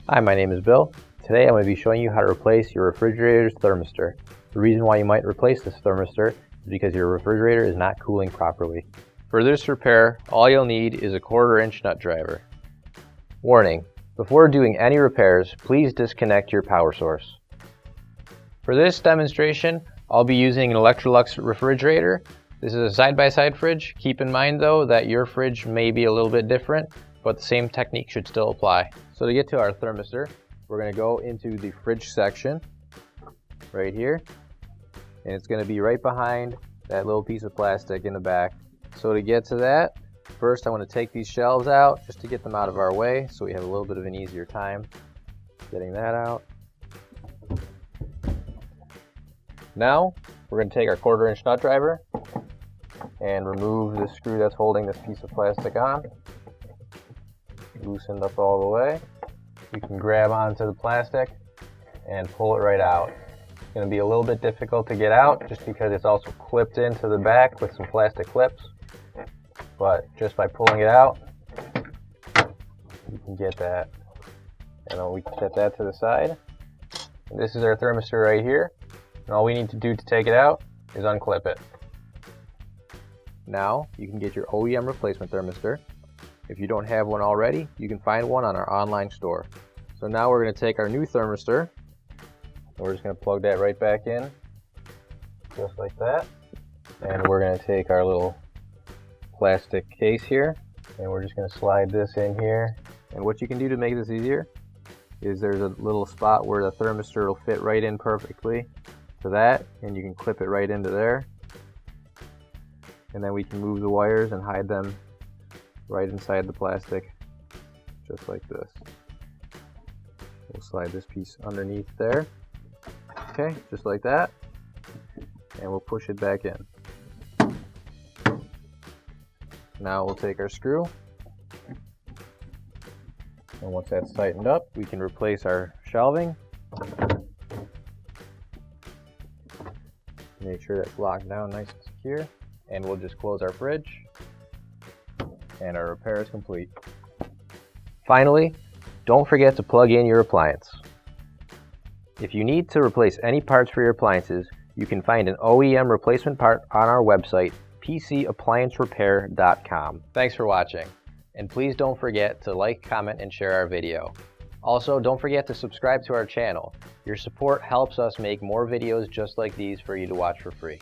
Hi, my name is Bill. Today I'm going to be showing you how to replace your refrigerator's thermistor. The reason why you might replace this thermistor is because your refrigerator is not cooling properly. For this repair, all you'll need is a 1/4-inch nut driver. Warning: before doing any repairs, please disconnect your power source. For this demonstration, I'll be using an Electrolux refrigerator. This is a side-by-side fridge. Keep in mind though that your fridge may be a little bit different, but the same technique should still apply. So to get to our thermistor, we're going to go into the fridge section right here, and it's going to be right behind that little piece of plastic in the back. So to get to that, first I want to take these shelves out just to get them out of our way so we have a little bit of an easier time getting that out. Now we're going to take our 1/4-inch nut driver and remove the screw that's holding this piece of plastic on. Loosened up all the way. You can grab onto the plastic and pull it right out. It's going to be a little bit difficult to get out just because it's also clipped into the back with some plastic clips, but just by pulling it out you can get that. And then we can set that to the side. And this is our thermistor right here, and all we need to do to take it out is unclip it. Now you can get your OEM replacement thermistor. If you don't have one already, you can find one on our online store. So now we're going to take our new thermistor, and we're just going to plug that right back in, just like that. And we're going to take our little plastic case here, and we're just going to slide this in here. And what you can do to make this easier is there's a little spot where the thermistor will fit right in perfectly to that, and you can clip it right into there. And then we can move the wires and hide them right inside the plastic, just like this. We'll slide this piece underneath there. Okay, just like that. And we'll push it back in. Now we'll take our screw. And once that's tightened up, we can replace our shelving. Make sure that's locked down nice and secure. And we'll just close our fridge. And our repair is complete. Finally, don't forget to plug in your appliance. If you need to replace any parts for your appliances, you can find an OEM replacement part on our website, PCApplianceRepair.com. Thanks for watching, and please don't forget to like, comment, and share our video. Also, don't forget to subscribe to our channel. Your support helps us make more videos just like these for you to watch for free.